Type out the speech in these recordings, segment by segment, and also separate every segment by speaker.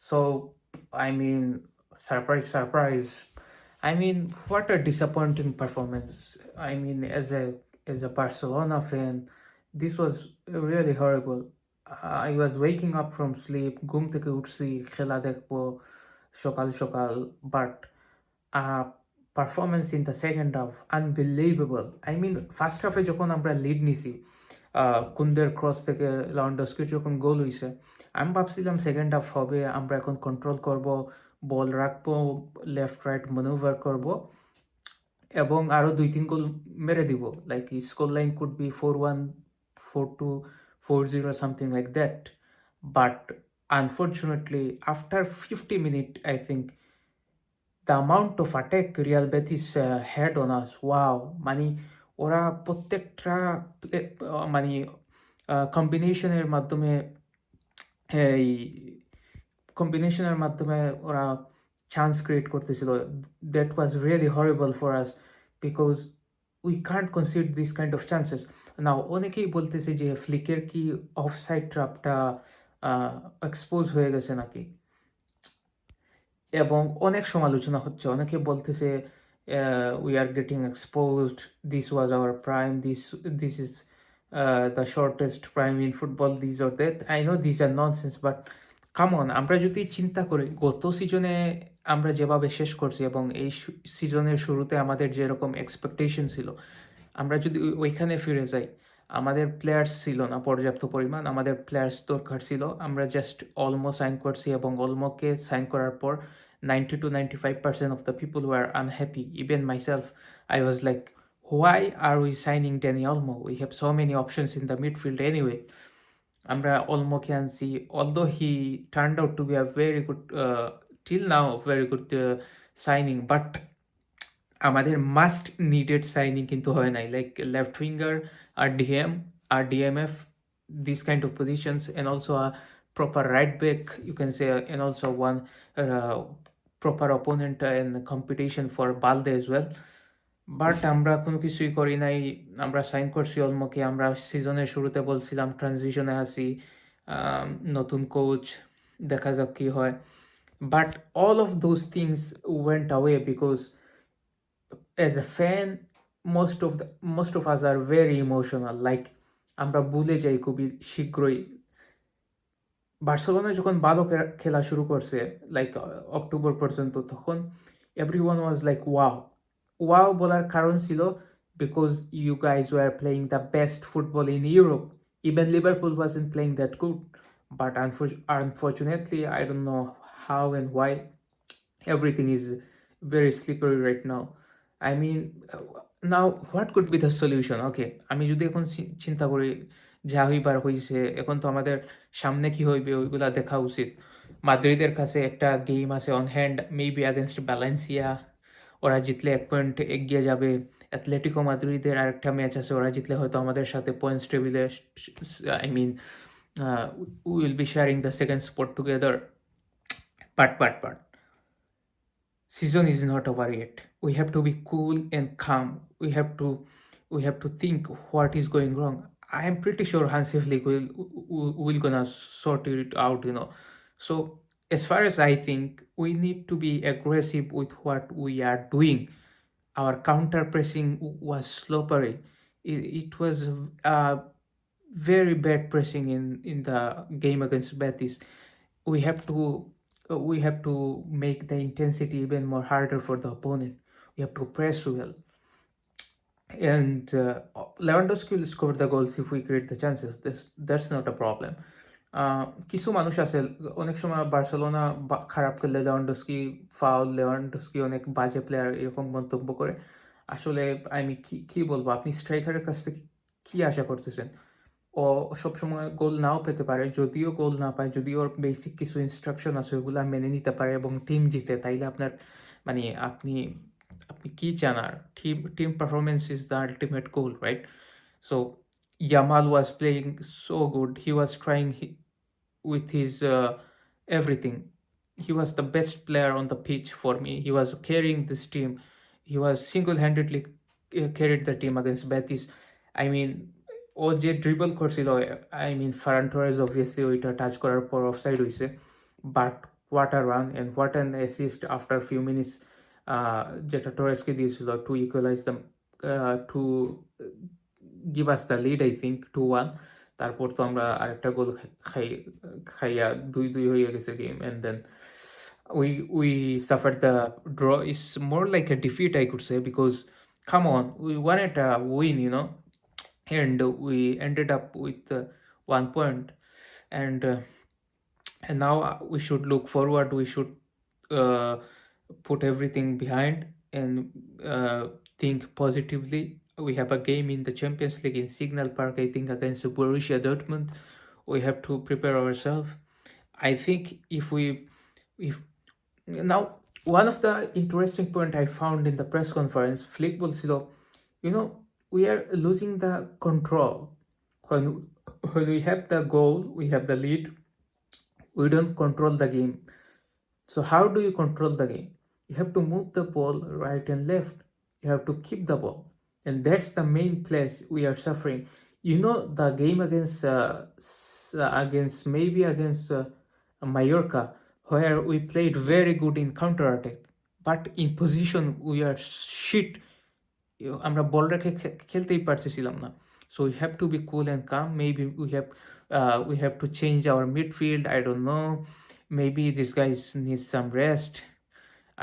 Speaker 1: So I mean, surprise, surprise. I mean, what a disappointing performance. I mean, as a Barcelona fan, this was really horrible. I was waking up from sleep, ঘুম থেকে উঠছি, খেলা দেখবো সকাল সকাল, but performance in the second half unbelievable. I mean first হাফে যখন আমরা লিড নিছি, কুন্দের ক্রস থেকে লাউন্ডস্কির যখন গোল হইছে, আমি ভাবছিলাম সেকেন্ড হাফ হবে, আমরা এখন কন্ট্রোল করব, বল রাখবো, লেফট রাইট ম্যানুভার করব এবং আরও 2-3 গোল মেরে দিব। Like score line could be 4-1, 4-2, 4-0, something like that. But unfortunately after 50 minute I think the amount of attack Real Betis had on us, wow! মানে ওরা প্রত্যেকটা মানে কম্বিনেশনের মাধ্যমে এই কম্বিনেশনের মাধ্যমে ওরা চান্স ক্রিয়েট করতেছিল। That was really horrible for us because we can't consider this kind of chances. Now অনেকেই বলতেছে যে ফ্লিকের কি অফসাইড ট্র্যাপটা এক্সপোজ হয়ে গেছে নাকি, এবং অনেক সমালোচনা হচ্ছে। অনেকে বলতেছে we are getting exposed, this was our prime, this is the shortest prime in football, this or that. I know this are nonsense, but come on, আমরা যদি চিন্তা করি গত সিজনে আমরা যেভাবে শেষ করছি এবং এই সিজনের শুরুতে আমাদের যেরকম এক্সপেকটেশন ছিল, আমরা যদি ওইখানে ফিরে যাই, আমাদের প্লেয়ার্স ছিল না পর্যাপ্ত পরিমাণ, আমাদের প্লেয়ার্স দরকার ছিল। আমরা জাস্ট অলমো সাইন করছি এবং অলমোকে সাইন করার পর 90 to 95% of the people were unhappy. Even myself, I was like, why are we signing Danny Olmo? We have so many options in the midfield anyway. আমরা অলমোকে আনছি, although he turned out to be a very good, till now, very good signing, but আমাদের must needed signing কিন্তু হয় নাই, like left winger আর DM আর DMF, this kind of positions, and also a proper right back, you can say, and also one proper opponent in competition for Balde as well. But আমরা কোনো কিছুই করি নাই। আমরা সাইন করছি অলমোকে। আমরা সিজনের শুরুতে বলছিলাম ট্রানজিশনে আছি, নতুন কোচ, দেখা যাক কী হয়। But all of those things went away because as a fan, most of us are very emotional. Like আমরা ভুলে যাই খুবই শীঘ্রই। বার্সেলোনা যখন ভালো খেলা শুরু করছে, লাইক অক্টোবর পর্যন্ত, তখন everyone was like wow. Wow বলার কারণ ছিল because you guys were playing the best football in Europe. Even Liverpool wasn't playing that good, but unfortunately I don't know how and why everything is very slippery right now. I mean, now what could be the solution? Okay, আমি যদি এখন চিন্তা করি যা হইবার হইছে, এখন তো আমাদের সামনে কি হইবে ওইগুলা দেখা উচিত। মাদ্রিদের কাছে একটা গেম আছে on hand, maybe against Valencia, ওরা জিতলে 1 পয়েন্ট এগিয়ে যাবে। অ্যাথলেটিকো মাদ্রিদের আরেকটা ম্যাচ আছে, ওরা জিতলে হয়তো আমাদের সাথে পয়েন্টস টেবিলে, I mean, we will be sharing the second spot together. But season is not over yet. We have to be cool and calm. We have to think what is going wrong. I am pretty sure Hansi Flick will gonna sort it out. So as far as I think, we need to be aggressive with what we are doing. Our counter pressing was sloppy. It was very bad pressing in the game against Betis. We have to make the intensity even more harder for the opponent. We have to press well, and Lewandowski will score the goals if we create the chances. That's not a problem. কিছু মানুষ আছে অনেক সময় Barcelona খারাপ খেললে Lewandowski foul, Lewandowski অনেক বাজে player, এরকম মন্তব্য করে। আসলে আমি কি বলবো, আপনি স্ট্রাইকারের কাছ থেকে কি আশা করতেছেন? ও সবসময় গোল নাও পেতে পারে, যদিও গোল না পায়, যদি ওর বেসিক কিছু ইনস্ট্রাকশন আছে ওগুলো মেনে নিতে পারে এবং টিম জিতে, তাইলে আপনার মানে আপনি আপনি কি চান আর? Team performance is the ultimate goal, right? So Yamal was playing so good. He was trying with his everything. He was the best player on the pitch for me. He was carrying this team. He was single-handedly carried the team against Betis. I mean, ও যে dribble করছিল, I mean Farhan টোরেজ obviously ওইটা touch করার পর offside হয়েছে, but what a run and what an assist after a few minutes যেটা টরেসকে দিয়েছিল to equalize them to give us the lead I think 2-1 তারপর তো আমরা আরেকটা গোল খাইয়া 2-2 হয়ে গেছে game and then we suffered the draw. Is more like a defeat I could say, because come on, we wanted a win, you know, and we ended up with 1 point, and now we should look forward. We should uh, put everything behind and think positively. We have a game in the Champions League in Signal Park, I think, against Borussia Dortmund. We have to prepare ourselves. I think if now one of the interesting point I found in the press conference, Flick বলছিল, you know, we are losing the control when we have the goal, we have the lead, we don't control the game. So how do you control the game? You have to move the ball right and left. You have to keep the ball, and that's the main place we are suffering. You know, the game against Mallorca, where we played very good in counter attack, but in position we are shit. আমরা বল রেখে খেলতেই পারতেছিলাম না. So we have to be cool and calm. Maybe we have to change our midfield. I don't know. Maybe these guys need some rest.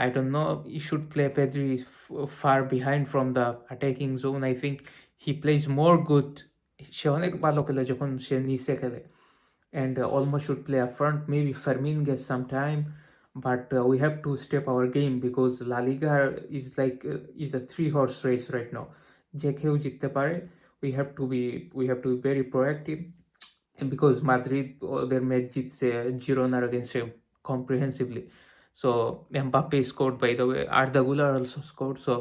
Speaker 1: I don't know. He should play Pedri far behind from the attacking zone. I think he plays more good. সে অনেক ভালো খেলে যখন সে নিচে খেলে, and almost should play up front. Maybe Fermin gets some time, but we have to step our game, because La Liga is a 3-horse race right now. যে কেউ জিততে পারে. We have to be very proactive, and because Madrid ওদের match জিতছে জিরোনার against comprehensively. So Mbappe scored, by the way. Arda Güler also scored. So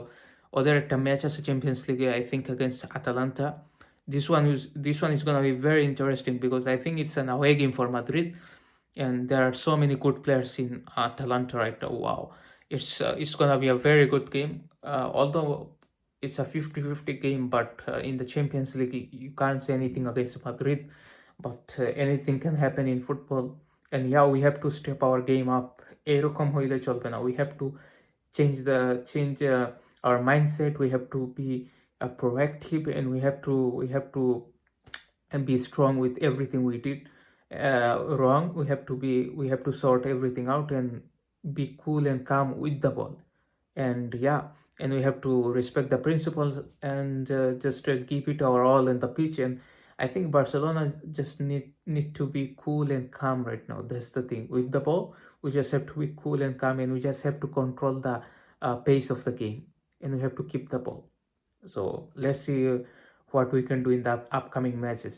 Speaker 1: ওদের একটা match আছে champions লিগে, I think against Atalanta. This one is gonna be very interesting, because I think it's an away game for Madrid, and there are so many good players in Atalanta right now. Wow, it's gonna be a very good game. Although it's a 50-50 game, but in the Champions League you can't say anything against Madrid. But anything can happen in football, and yeah, we have to step our game up. এরকম হইলে চলবে না. We have to change our mindset. We have to be proactive, and we have to be strong with everything we did wrong. We have to sort everything out and be cool and calm with the ball, and yeah, and we have to respect the principles and just give it our all in the pitch. And I think Barcelona just need to be cool and calm right now. That's the thing. With the ball, we just have to be cool and calm, and we just have to control the pace of the game, and we have to keep the ball. So let's see what we can do in the upcoming matches.